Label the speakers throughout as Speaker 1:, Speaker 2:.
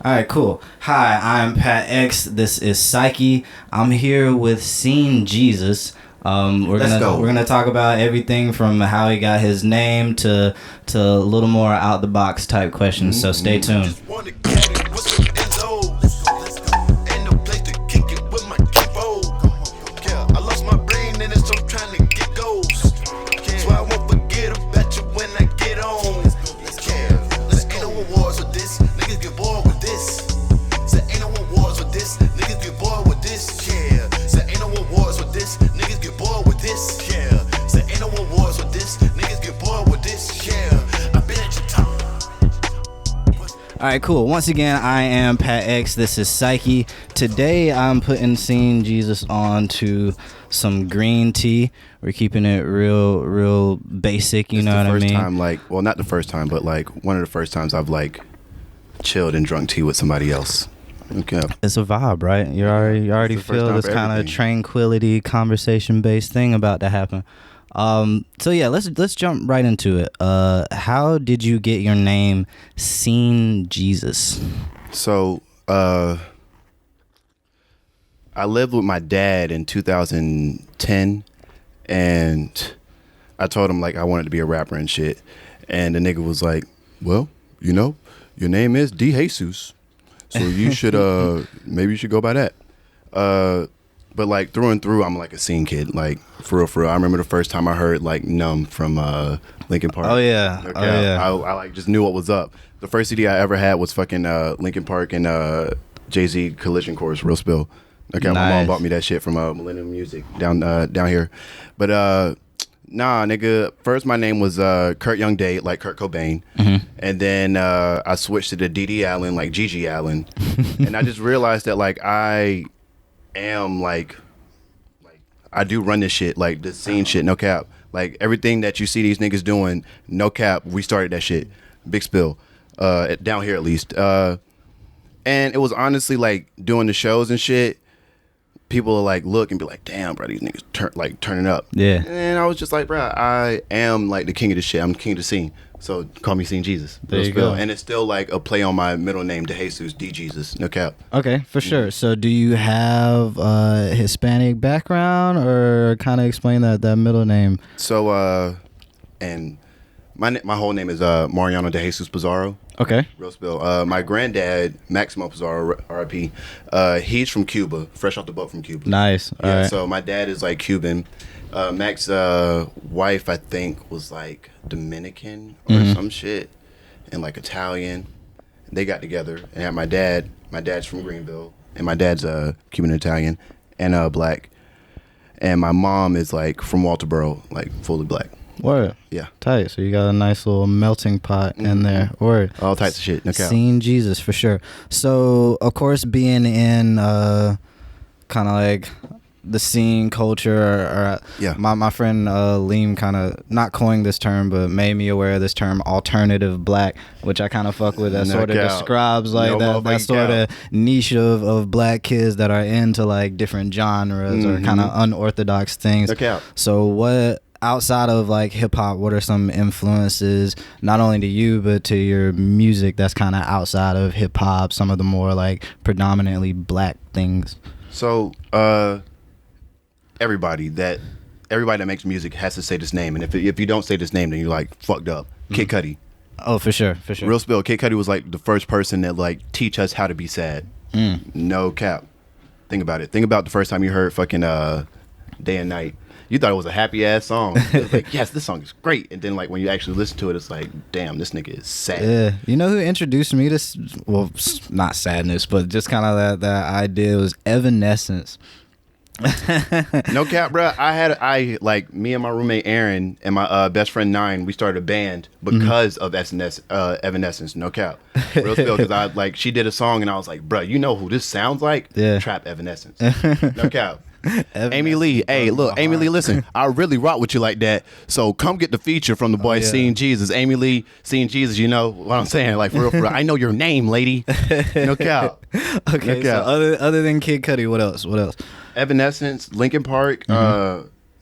Speaker 1: All right, cool. Hi, I'm Pat X. This is PSYCHii. I'm here with Seeing Jesus. We're gonna talk about everything from how he got his name to a little more out the box type questions. So stay tuned. All right, cool. Once again, I am Pat X. This is PSYCHii. Today, I'm putting Seeing Jesus on to some green tea. We're keeping it real basic. You know what I mean?
Speaker 2: It's the first time, well, not the first time, but one of the first times I've chilled and drunk tea with somebody else. Okay.
Speaker 1: It's a vibe, right? You already feel this kind of tranquility, conversation-based thing about to happen. So yeah, let's jump right into it. How did you get your name, Seeing Jesus?
Speaker 2: So, I lived with my dad in 2010, and I told him I wanted to be a rapper and shit, and the nigga was like, "Well, your name is D Jesus, so you should maybe you should go by that." But through and through, I'm a scene kid. For real. I remember the first time I heard Numb from Linkin Park.
Speaker 1: Oh yeah.
Speaker 2: Okay,
Speaker 1: Oh yeah.
Speaker 2: I just knew what was up. The first CD I ever had was fucking Linkin Park and Jay-Z Collision Course, Real Spill. Okay, nice. My mom bought me that shit from Millennium Music down here. But nah, nigga. First, my name was Kurt Young Day, like Kurt Cobain, and then I switched to the D.D. Allen, like Gigi Allen, and I just realized that I am I do run this shit, this scene shit, no cap. Everything that you see these niggas doing, no cap, we started that shit. Big spill. Down here at least. And it was honestly doing the shows and shit, people will look and be like, damn, bro, these niggas turning up.
Speaker 1: Yeah.
Speaker 2: And I was just like, bro, I am the king of this shit. I'm the king of the scene. So call me Seeing Jesus.
Speaker 1: There you go.
Speaker 2: And it's still a play on my middle name, DeJesus, D Jesus, no cap.
Speaker 1: Okay, for sure. So do you have a Hispanic background, or kind of explain that middle name?
Speaker 2: So, and my whole name is Mariano DeJesus Pizarro.
Speaker 1: Okay.
Speaker 2: Real spill. My granddad, Maximo Pizarro, R.I.P., he's from Cuba, fresh off the boat from Cuba.
Speaker 1: Nice.
Speaker 2: Yeah,
Speaker 1: all right.
Speaker 2: So my dad is Cuban. Max's wife, I think, was Dominican or some shit, and Italian. They got together and had my dad. My dad's from Greenville, and my dad's Cuban Italian and black. And my mom is from Walterboro, fully black.
Speaker 1: Word.
Speaker 2: Yeah.
Speaker 1: Tight. So you got a nice little melting pot in there. Word.
Speaker 2: All types of shit. No cap.
Speaker 1: Seeing Jesus for sure. So of course, being in kind of the scene culture, or
Speaker 2: yeah.
Speaker 1: My friend Liam kind of not coined this term, but made me aware of this term, alternative black, which I kind of fuck with. That sort of describes that sort of niche of black kids that are into different genres or kind of unorthodox things. So what, outside of hip hop, what are some influences, not only to you but to your music, that's kind of outside of hip hop, some of the more predominantly black things?
Speaker 2: So everybody that makes music has to say this name, and if you don't say this name, then you're fucked up. Kid Cudi.
Speaker 1: Oh, for sure. Real
Speaker 2: spill. Kid Cudi was the first person that teach us how to be sad. No cap. Think about it. Think about the first time you heard fucking Day and Night. You thought it was a happy ass song. It was yes, this song is great. And then when you actually listen to it, it's damn, this nigga is sad.
Speaker 1: Yeah. You know who introduced me to, well, not sadness, but just kind of that idea was Evanescence.
Speaker 2: No cap, bro. Me and my roommate Aaron and my best friend Nine, we started a band because of Evanescence. No cap. Real spill, because she did a song and I was like, bro, you know who this sounds like?
Speaker 1: Yeah.
Speaker 2: Trap Evanescence. No cap. Amy Lee, hey, look, Amy Lee, listen, I really rock with you like that. So come get the feature from the boy Seeing Jesus. Amy Lee, Seeing Jesus, you know what I'm saying? For real. I know your name, lady. No cap.
Speaker 1: Okay,
Speaker 2: no cap.
Speaker 1: So other than Kid Cudi, what else?
Speaker 2: Evanescence, Linkin Park,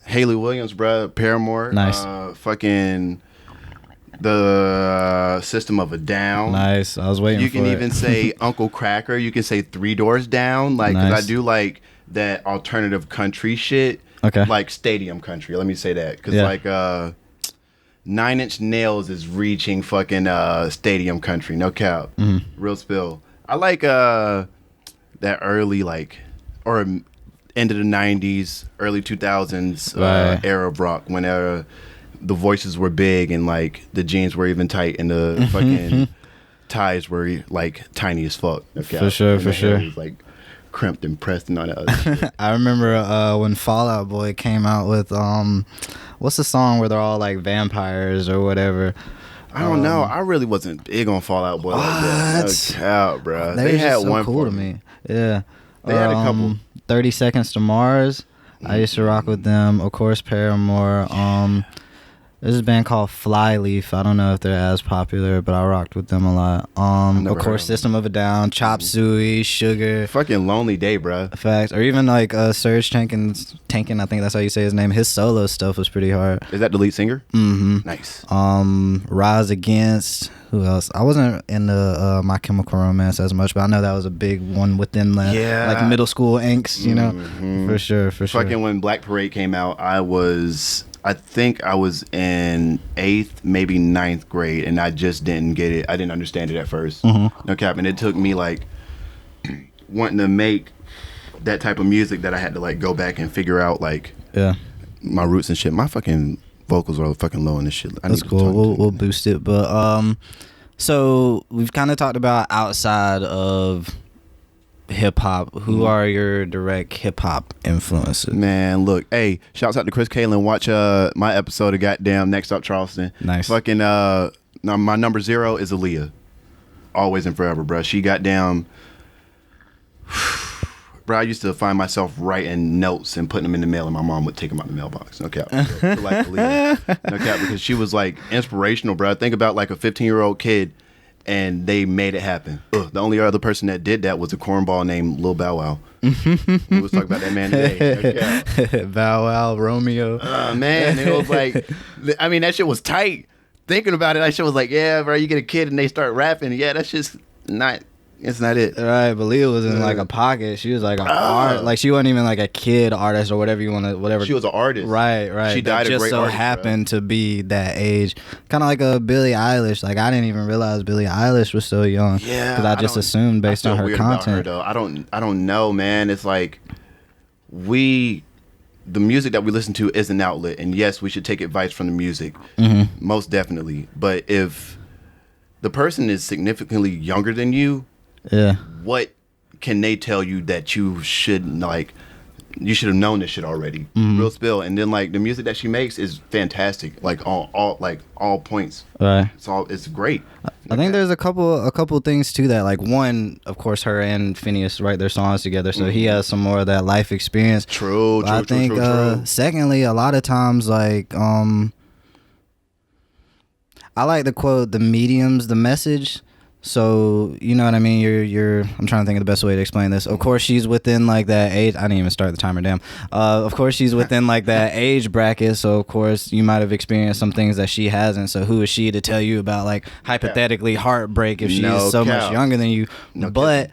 Speaker 2: Haley Williams, bruh, Paramore,
Speaker 1: nice.
Speaker 2: Fucking The System of a Down.
Speaker 1: Nice. I was waiting for it.
Speaker 2: You can even say Uncle Cracker. You can say Three Doors Down. Like,
Speaker 1: nice.
Speaker 2: 'cause I do like that alternative country shit.
Speaker 1: Okay.
Speaker 2: Like stadium country. Let me say that. Because, like, 9 Inch Nails is reaching fucking stadium country. No cap. Real spill. I like that early, like, or end of the 90s, early 2000s era of rock when the voices were big and like the jeans were even tight and the fucking ties were like tiny as fuck. Okay?
Speaker 1: For sure, for sure.
Speaker 2: It was like crimped and pressed and all that other shit.
Speaker 1: I remember when Fall Out Boy came out with what's the song where they're all like vampires or whatever.
Speaker 2: I don't know. I really wasn't big on Fall Out Boy like that. No doubt, bro. They had so one
Speaker 1: cool to me. Yeah.
Speaker 2: They had a couple.
Speaker 1: 30 Seconds to Mars. I used to rock with them. Of course, Paramore. There's a band called Flyleaf. I don't know if they're as popular, but I rocked with them a lot. Of course, System of a Down, Chop Suey, Sugar.
Speaker 2: Fucking Lonely Day, bro.
Speaker 1: Facts. Or even like Serge Tankin, I think that's how you say his name. His solo stuff was pretty hard.
Speaker 2: Is that the lead singer?
Speaker 1: Mm-hmm.
Speaker 2: Nice.
Speaker 1: Rise Against. Who else? I wasn't into My Chemical Romance as much, but I know that was a big one within that, like middle school angst, you know? For sure, for sure.
Speaker 2: Fucking when Black Parade came out, I think I was in 8th, maybe 9th grade, and I just didn't get it. I didn't understand it at first. No cap. And it took me like wanting to make that type of music that I had to like go back and figure out like my roots and shit. My fucking vocals are fucking low in this shit.
Speaker 1: That's cool. We'll boost it. But so we've kind of talked about outside of hip hop. Who are your direct hip hop influences?
Speaker 2: Man, look, hey, shouts out to Chris Kalen. Watch my episode of goddamn Next Up Charleston.
Speaker 1: Nice.
Speaker 2: Fucking my number 0 is Aaliyah. Always and forever, bro. She goddamn. Bro, I used to find myself writing notes and putting them in the mail, and my mom would take them out of the mailbox. No cap. Like Aaliyah. No cap, because she was like inspirational, bro. Think about like a 15-year-old kid, and they made it happen. The only other person that did that was a cornball named Lil Bow Wow. We was talking about that man today. No
Speaker 1: Bow Wow, Romeo.
Speaker 2: Man, it was like, I mean, that shit was tight. Thinking about it, that shit was like, yeah, bro, you get a kid and they start rapping. Yeah, that's just not. It's not it.
Speaker 1: Right, but Leah was in like a pocket. She was like an art, like she wasn't even like a kid artist or whatever you want to, whatever.
Speaker 2: She was an artist.
Speaker 1: Right.
Speaker 2: She died
Speaker 1: just
Speaker 2: a great
Speaker 1: so
Speaker 2: artist,
Speaker 1: happened to be that age, kind of like a Billie Eilish. Like I didn't even realize Billie Eilish was so young.
Speaker 2: Yeah,
Speaker 1: because I just assumed based on her content.
Speaker 2: Her, I don't know, man. It's like the music that we listen to is an outlet, and yes, we should take advice from the music, most definitely. But if the person is significantly younger than you, what can they tell you that you should like? You should have known this shit already. Real spill. And then like the music that she makes is fantastic. Like all points.
Speaker 1: Right.
Speaker 2: It's great.
Speaker 1: I think there's a couple things to that. Like one, of course, her and Phineas write their songs together, so he has some more of that life experience.
Speaker 2: True.
Speaker 1: I think secondly, a lot of times like I like the quote, the medium's the message. So, you know what I mean? I'm trying to think of the best way to explain this. Of course, she's within like that age. I didn't even start the timer, damn. Of course, she's within like that age bracket. So, of course, you might have experienced some things that she hasn't. So, who is she to tell you about like hypothetically heartbreak if she is so much younger than you? But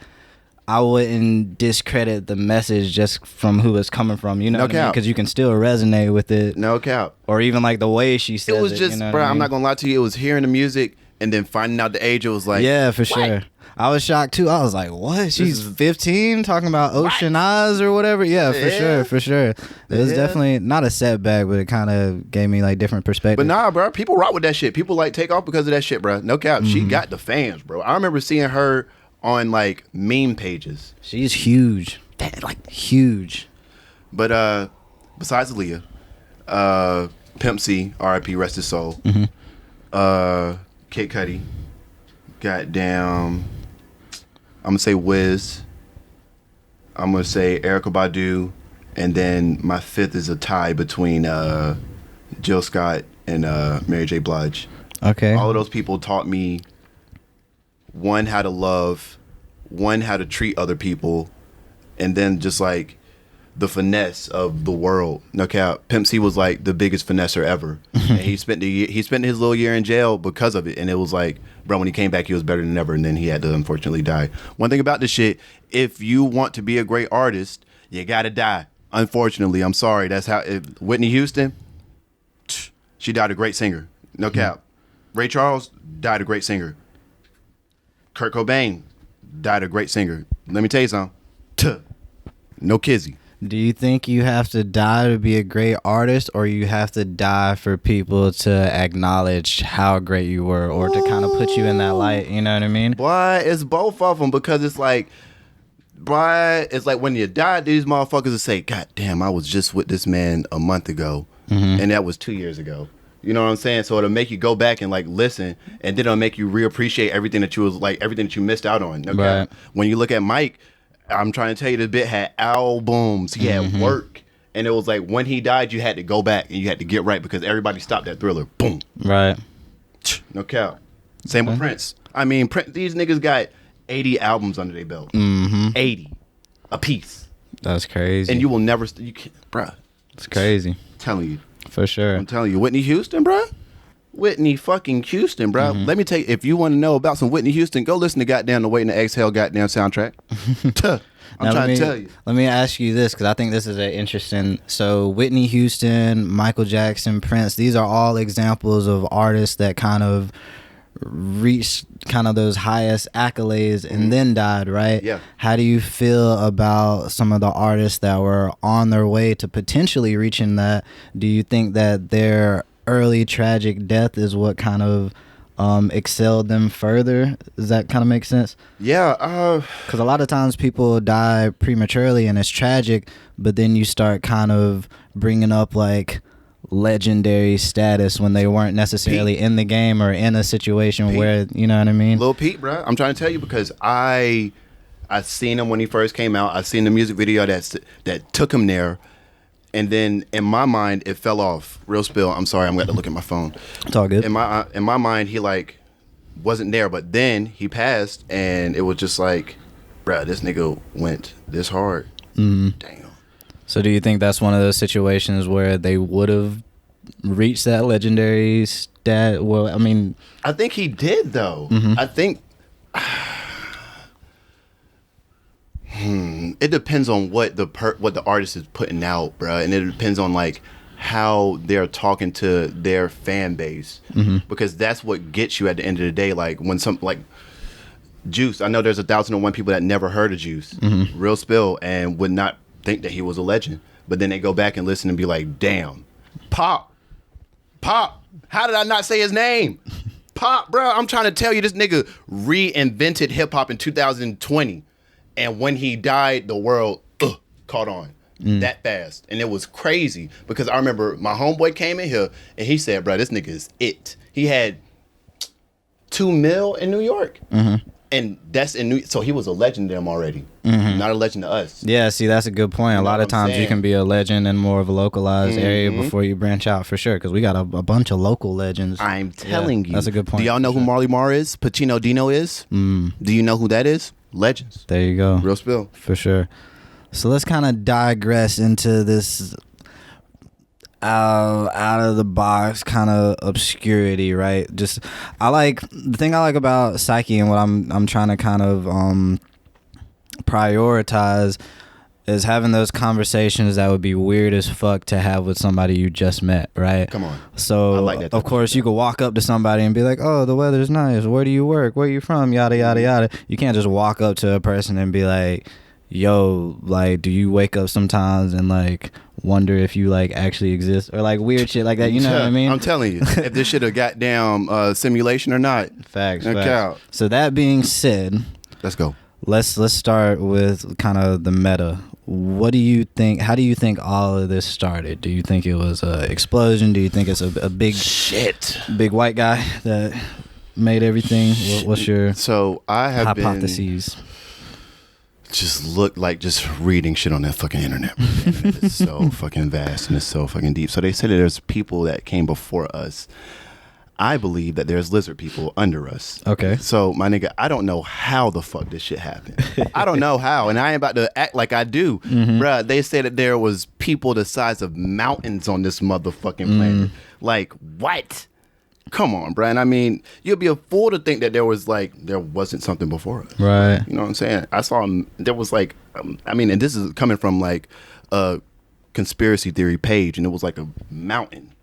Speaker 1: I wouldn't discredit the message just from who it's coming from. You know what I mean? Because you can still resonate with it.
Speaker 2: No cap.
Speaker 1: Or even like the way she says it.
Speaker 2: It was just, bro, I'm not going to lie to you. It was hearing the music. And then finding out the age, it was like...
Speaker 1: Yeah, for sure. I was shocked, too. I was like, what? She's 15 talking about Ocean Eyes or whatever? Yeah, for sure. It was definitely not a setback, but it kind of gave me, like, different perspective.
Speaker 2: But nah, bro, people rock with that shit. People, like, take off because of that shit, bro. No cap. She got the fans, bro. I remember seeing her on, like, meme pages.
Speaker 1: She's huge. Huge.
Speaker 2: But besides Aaliyah, Pimp C, R.I.P., rest his soul. Kid Cudi, goddamn, I'm gonna say Wiz, I'm gonna say Erykah Badu, and then my 5th is a tie between Jill Scott and Mary J. Blige.
Speaker 1: Okay.
Speaker 2: All of those people taught me, one, how to love, one, how to treat other people, and then just like the finesse of the world. No cap. Pimp C was like the biggest finesser ever. And he spent his little year in jail because of it. And it was like, bro, when he came back, he was better than ever. And then he had to unfortunately die. One thing about this shit, if you want to be a great artist, you gotta die. Unfortunately, I'm sorry. That's how Whitney Houston, she died a great singer. No cap. Ray Charles died a great singer. Kurt Cobain died a great singer. Let me tell you something. No kizzy.
Speaker 1: Do you think you have to die to be a great artist, or you have to die for people to acknowledge how great you were, or to kind of put you in that light? You know what I mean?
Speaker 2: Boy, it's both of them, because it's like, boy, it's like when you die, these motherfuckers will say, God damn, I was just with this man a month ago, and that was 2 years ago. You know what I'm saying? So it'll make you go back and like listen, and then it'll make you reappreciate everything that you missed out on. Okay? Right. When you look at Mike, I'm trying to tell you, this bit had albums. He had work. And it was like when he died, you had to go back and you had to get right, because everybody stopped that Thriller. Boom.
Speaker 1: Right.
Speaker 2: No cap. Same with Prince. I mean, these niggas got 80 albums under their belt. 80 a piece.
Speaker 1: That's crazy.
Speaker 2: And you will never, you can't, bruh.
Speaker 1: It's crazy.
Speaker 2: I'm telling you.
Speaker 1: For sure.
Speaker 2: I'm telling you. Whitney Houston, bruh. Whitney fucking Houston, bro. Let me tell you, if you want to know about some Whitney Houston, go listen to goddamn the Waiting to Exhale goddamn soundtrack. I'm trying to tell you.
Speaker 1: Let me ask you this, because I think this is an interesting. So Whitney Houston, Michael Jackson, Prince, these are all examples of artists that kind of reached kind of those highest accolades and then died, right?
Speaker 2: Yeah.
Speaker 1: How do you feel about some of the artists that were on their way to potentially reaching that? Do you think that their early tragic death is what kind of excelled them further? Does that kind of make sense?
Speaker 2: Yeah.
Speaker 1: Because a lot of times people die prematurely and it's tragic, but then you start kind of bringing up like legendary status when they weren't necessarily in the game or in a situation where, you know what I mean?
Speaker 2: Lil Peep, bro. I'm trying to tell you, because I seen him when he first came out. I seen the music video that took him there. And then in my mind, it fell off. Real spill. I'm sorry. I'm going to look at my phone.
Speaker 1: It's all good.
Speaker 2: In my mind, he like wasn't there. But then he passed, and it was just like, bruh, this nigga went this hard. Damn.
Speaker 1: So do you think that's one of those situations where they would have reached that legendary stat? Well, I mean,
Speaker 2: I think he did though. I think. It depends on what the artist is putting out, bro, and it depends on like how they're talking to their fan base, because that's what gets you at the end of the day. Like when some like Juice, I know there's 1,001 people that never heard of Juice, Real spill, and would not think that he was a legend, but then they go back and listen and be like, damn, Pop, how did I not say his name? Pop, bro, I'm trying to tell you, this nigga reinvented hip hop in 2020. And when he died, the world caught on that fast. And it was crazy, because I remember my homeboy came in here and he said, bro, this nigga is it. He had 2 mil in New York. And that's so he was a legend to them already. Not a legend to us.
Speaker 1: Yeah, see, that's a good point. A lot of times you can be a legend in more of a localized area before you branch out, for sure, because we got a bunch of local legends.
Speaker 2: I'm telling you.
Speaker 1: That's a good point.
Speaker 2: Do y'all know who Marley Marl is? Pacino Dino is? Do you know who that is? Legends.
Speaker 1: There you go.
Speaker 2: Real spill.
Speaker 1: For sure. So let's kind of digress into this out of the box kind of obscurity, right? Just the thing I like about PSYCHii, and what I'm trying to kind of prioritize, is having those conversations that would be weird as fuck to have with somebody you just met, right?
Speaker 2: Come on.
Speaker 1: So,
Speaker 2: I like that
Speaker 1: of course, you could walk up to somebody and be like, oh, the weather's nice. Where do you work? Where are you from? Yada, yada, yada. You can't just walk up to a person and be like, yo, like, do you wake up sometimes and, like, wonder if you, like, actually exist? Or, like, weird shit like that. You know what I mean?
Speaker 2: I'm telling you, if this shit a goddamn simulation or not.
Speaker 1: Facts. So that being said,
Speaker 2: let's go.
Speaker 1: Let's start with kind of the meta. What do you think? How do you think all of this started? Do you think it was an explosion? Do you think it's a big big white guy that made everything? What's your hypotheses?
Speaker 2: Just reading shit on that fucking internet. The internet is so fucking vast and it's so fucking deep. So they said that there's people that came before us. I believe that there's lizard people under us.
Speaker 1: Okay.
Speaker 2: So, my nigga, I don't know how the fuck this shit happened. I don't know how, and I ain't about to act like I do. Bruh, they said that there was people the size of mountains on this motherfucking planet. Like, what? Come on, bruh. And I mean, you'll be a fool to think that there wasn't something before us.
Speaker 1: Right.
Speaker 2: You know what I'm saying? I saw there was like, I mean, and this is coming from like a conspiracy theory page, and it was like a mountain,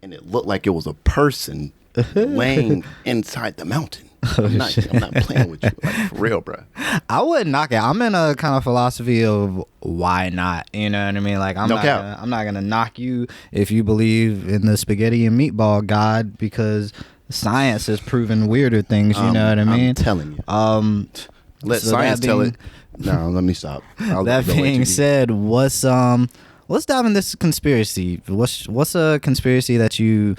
Speaker 2: and it looked like it was a person laying inside the mountain. I'm not playing with you, like, for real, bro.
Speaker 1: I wouldn't knock it. I'm in a kind of philosophy of why not. You know what I mean? Like I'm not gonna knock you if you believe in the spaghetti and meatball god, because science has proven weirder things. You know what I mean?
Speaker 2: I'm telling you. Let science tell it. No, let me stop.
Speaker 1: That being said, let's dive in this conspiracy. What's a conspiracy that you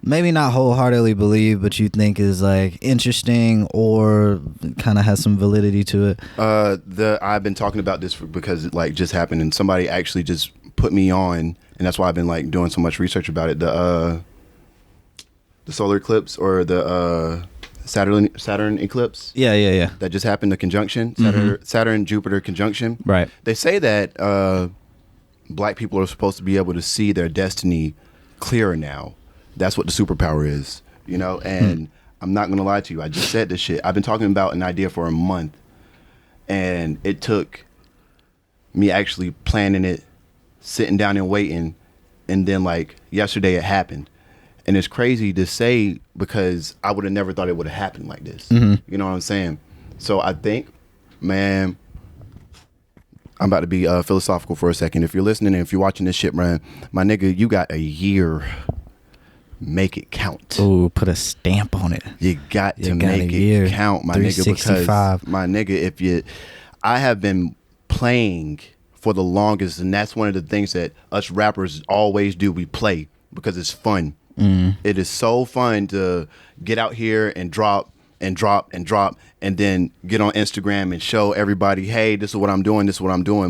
Speaker 1: maybe not wholeheartedly believe, but you think is like interesting or kind of has some validity to it?
Speaker 2: I've been talking about this because it like just happened, and somebody actually just put me on, and that's why I've been like doing so much research about it. The solar eclipse, or the Saturn eclipse.
Speaker 1: Yeah.
Speaker 2: That just happened, the conjunction, Saturn Jupiter conjunction.
Speaker 1: Right.
Speaker 2: They say that black people are supposed to be able to see their destiny clearer now. That's what the superpower is, you know? And I'm not going to lie to you. I just said this shit. I've been talking about an idea for a month, and it took me actually planning it, sitting down and waiting. And then like yesterday it happened. And it's crazy to say, because I would have never thought it would have happened like this. You know what I'm saying? So I think, man, I'm about to be philosophical for a second. If you're listening and if you're watching this shit, man, my nigga, you got a year. Make it count.
Speaker 1: Ooh, put a stamp on it.
Speaker 2: You got to make it count, my nigga, because my nigga, I have been playing for the longest, and that's one of the things that us rappers always do. We play because it's fun. It is so fun to get out here and drop and then get on Instagram and show everybody, hey, this is what I'm doing,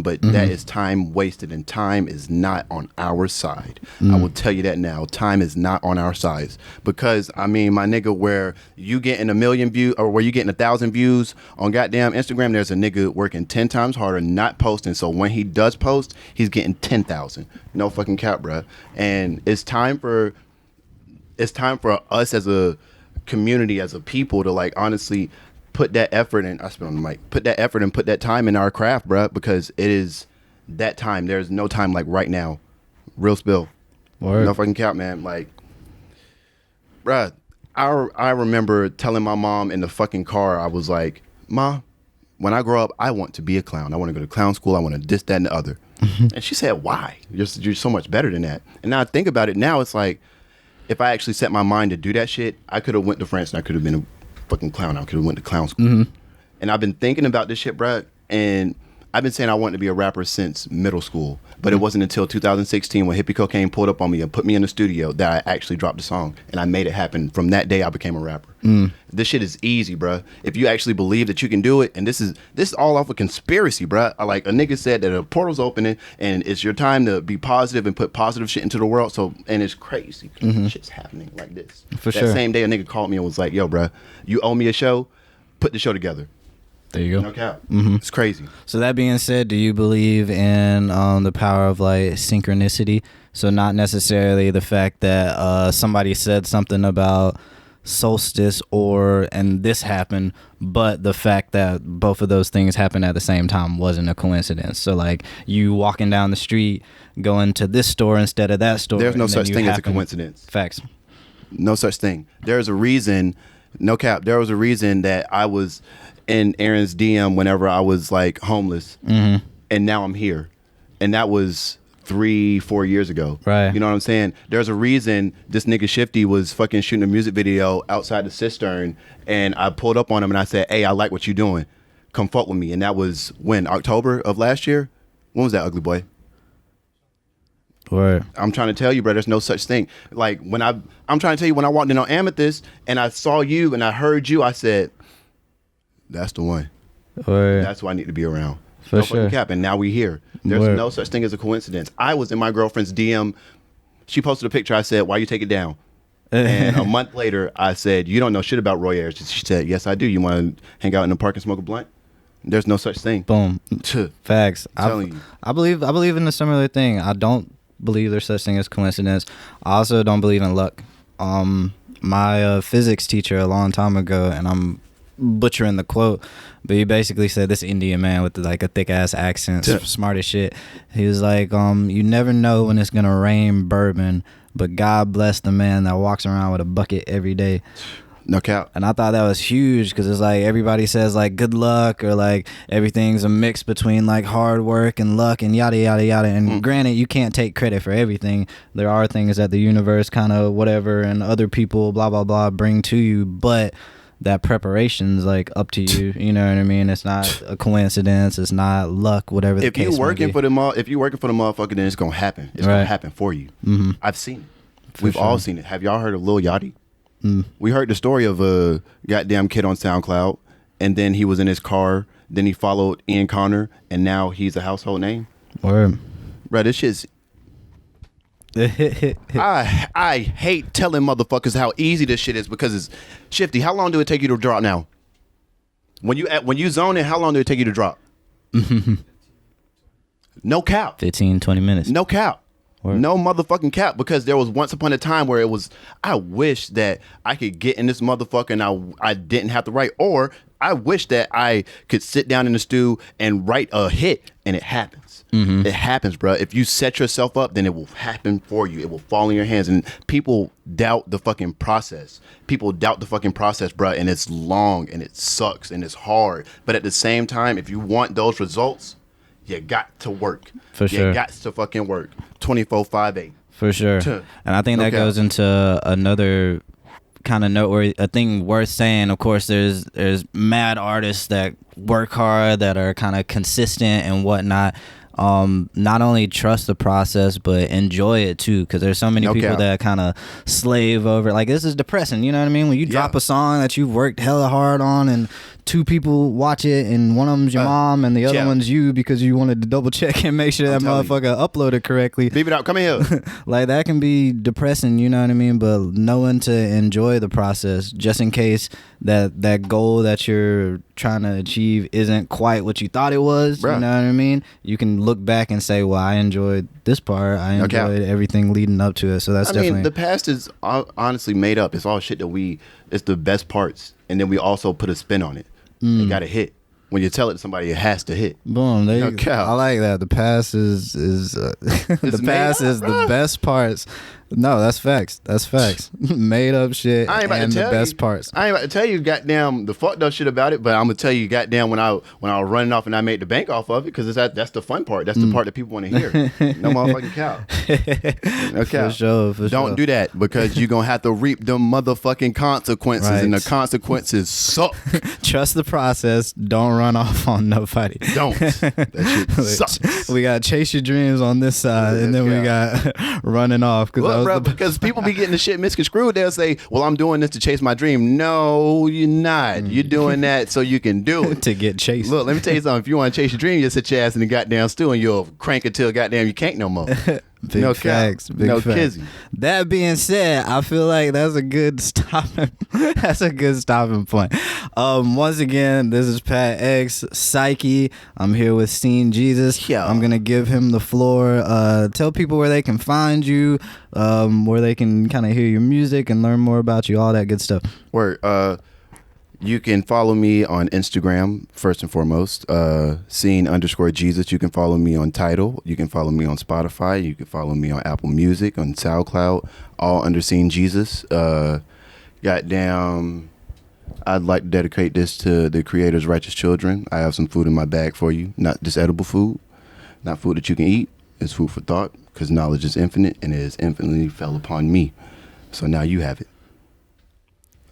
Speaker 2: but that is time wasted, and time is not on our side. I will tell you that now. Time is not on our side, because I mean, my nigga, where you getting 1 million views, or where you getting 1,000 views on goddamn Instagram, there's a nigga working 10 times harder, not posting, so when he does post, he's getting 10,000. No fucking cap, bruh. And it's time for us as a community, as a people, to like honestly put that effort in. I spit on the mic. Put that effort and put that time in our craft, bruh, because it is that time. There's no time like right now. Real spill.
Speaker 1: Word.
Speaker 2: No fucking cap, man. Like, bruh, I remember telling my mom in the fucking car, I was like, Ma, when I grow up, I want to be a clown. I want to go to clown school. I want to this, that, and the other. And she said, why? You're so much better than that. And now I think about it now, it's like, if I actually set my mind to do that shit, I could have went to France and I could have been a fucking clown. I could have went to clown school. And I've been thinking about this shit, bruh, and I've been saying I wanted to be a rapper since middle school, but it wasn't until 2016 when Hippie Cocaine pulled up on me and put me in the studio that I actually dropped the song, and I made it happen. From that day, I became a rapper. This shit is easy, bruh. If you actually believe that you can do it, and this is all off a conspiracy, bruh. Like a nigga said that a portal's opening, and it's your time to be positive and put positive shit into the world. So, and it's crazy. Shit's happening like this.
Speaker 1: For sure.
Speaker 2: That same day, a nigga called me and was like, yo, bruh, you owe me a show. Put the show together.
Speaker 1: There you go.
Speaker 2: No cap. It's crazy.
Speaker 1: So that being said, do you believe in the power of like synchronicity? So not necessarily the fact that somebody said something about solstice and this happened, but the fact that both of those things happened at the same time wasn't a coincidence. So like you walking down the street, going to this store instead of that store.
Speaker 2: There's no such thing as a coincidence.
Speaker 1: Facts.
Speaker 2: No such thing. There's a reason. No cap. There was a reason that I was in Aaron's DM whenever I was like homeless, and now I'm here, and that was 3-4 years ago.
Speaker 1: Right.
Speaker 2: You know what I'm saying? There's a reason this nigga Shifty was fucking shooting a music video outside the cistern, and I pulled up on him and I said, hey, I like what you doing, come fuck with me. And that was when, October of last year? When was that, ugly boy?
Speaker 1: Word.
Speaker 2: I'm trying to tell you, bro, there's no such thing. Like when I'm trying to tell you, when I walked in on Amethyst and I saw you and I heard you, I said, that's the one.
Speaker 1: Word.
Speaker 2: That's who I need to be around.
Speaker 1: For
Speaker 2: no
Speaker 1: sure.
Speaker 2: fucking cap. And now we here. There's
Speaker 1: Word.
Speaker 2: no such thing as a coincidence. I was in my girlfriend's DM. She posted a picture. I said, why you take it down? And a month later, I said, "You don't know shit about Roy Ayers." She said, "Yes, I do. You want to hang out in the park and smoke a blunt?" There's no such thing.
Speaker 1: Boom. Facts.
Speaker 2: I'm telling you.
Speaker 1: I believe in a similar thing. I don't believe there's such thing as coincidence. I also don't believe in luck. My physics teacher a long time ago, and I'm butchering the quote, but he basically said, this Indian man with like a thick ass accent, smart as shit. He was like, you never know when it's gonna rain bourbon, but God bless the man that walks around with a bucket every day.
Speaker 2: No cap.
Speaker 1: And I thought that was huge because it's like everybody says like good luck or like everything's a mix between like hard work and luck and yada yada yada. And granted, you can't take credit for everything. There are things that the universe kind of whatever and other people blah blah blah bring to you, but that preparation's like up to you. You know what I mean? It's not a coincidence. It's not luck. Whatever the case may be. If you're working for the motherfucker, then it's gonna happen. It's gonna happen for you. I've seen it. We've all seen it. Have y'all heard of Lil Yachty? We heard the story of a goddamn kid on SoundCloud, and then he was in his car. Then he followed Ian Connor, and now he's a household name. Word.
Speaker 2: Bro, this shit's... I hate telling motherfuckers how easy this shit is because it's shifty. How long do it take you to drop now? When you zone in, how long do it take you to drop? No cap.
Speaker 1: 15, 20 minutes.
Speaker 2: No cap.
Speaker 1: Word.
Speaker 2: No motherfucking cap, because there was once upon a time where it was, I wish that I could get in this motherfucker and I didn't have to write, or I wish that I could sit down in the stew and write a hit, and it happens. It happens, bro. If you set yourself up, then it will happen for you. It will fall in your hands, and people doubt the fucking process. People doubt the fucking process, bro, and it's long, and it sucks, and it's hard. But at the same time, if you want those results, you got to work.
Speaker 1: For sure.
Speaker 2: You got to fucking work. 24/5/8.
Speaker 1: For sure. And I think that goes into another kind of noteworthy, a thing worth saying. Of course, there's mad artists that work hard, that are kind of consistent and whatnot. Not only trust the process, but enjoy it too, because there's so many people that kind of slave over. Like, this is depressing, you know what I mean? When you drop a song that you've worked hella hard on and 2 people watch it, and one of them's your mom and the other one's you because you wanted to double check and make sure that motherfucker uploaded correctly.
Speaker 2: Beep it out, come here.
Speaker 1: Like, that can be depressing, you know what I mean? But knowing to enjoy the process, just in case that goal that you're trying to achieve isn't quite what you thought it was, you know what I mean? You can look back and say, well, I enjoyed this part. I enjoyed everything leading up to it. So that's definitely... I mean,
Speaker 2: the past is honestly made up. It's all shit that it's the best parts. And then we also put a spin on it. It got to hit. When you tell it to somebody, it has to hit.
Speaker 1: Boom. I like that. The past is the past is the best parts. No, that's facts. That's facts. Made up shit and the best parts.
Speaker 2: I ain't about to tell you goddamn the fucked up shit about it, but I'm gonna tell you goddamn when I was running off and I made the bank off of it, because that's the fun part. That's the part that people want to hear. No motherfucking cow. No cow.
Speaker 1: For sure.
Speaker 2: Don't do that, because you're gonna have to reap the motherfucking consequences, and the consequences suck.
Speaker 1: Trust the process. Don't run off on nobody.
Speaker 2: Don't. That shit sucks.
Speaker 1: We got chase your dreams on this side, and then we got running off.
Speaker 2: Because people be getting the shit misconstrued. They'll say, well, I'm doing this to chase my dream. No, you're not. You're doing that so you can do it.
Speaker 1: To get chased.
Speaker 2: Look, let me tell you something. If you want to chase your dream, you sit your ass in the goddamn stew and you'll crank until goddamn you can't no more.
Speaker 1: Big facts. Big facts.
Speaker 2: Kizzy.
Speaker 1: That being said, I feel like that's a good stopping. That's a good stopping point. Once again, this is Pat X, PSYCHii. I'm here with Seen Jesus.
Speaker 2: Yo.
Speaker 1: I'm gonna give him the floor. Tell people where they can find you, where they can kind of hear your music and learn more about you, all that good stuff.
Speaker 2: Word. You can follow me on Instagram, first and foremost, Seen_Jesus. You can follow me on Tidal. You can follow me on Spotify. You can follow me on Apple Music, on SoundCloud, all under Seen Jesus. Goddamn, I'd like to dedicate this to the Creator's righteous children. I have some food in my bag for you. Not just edible food, not food that you can eat. It's food for thought, because knowledge is infinite, and it is infinitely fell upon me. So now you have it.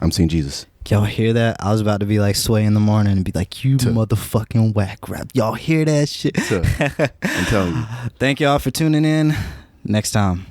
Speaker 2: I'm Seen Jesus.
Speaker 1: Y'all hear that? I was about to be like Sway in the morning and be like, you motherfucking whack rap. Y'all hear that shit?
Speaker 2: I'm telling you.
Speaker 1: Thank y'all for tuning in. Next time.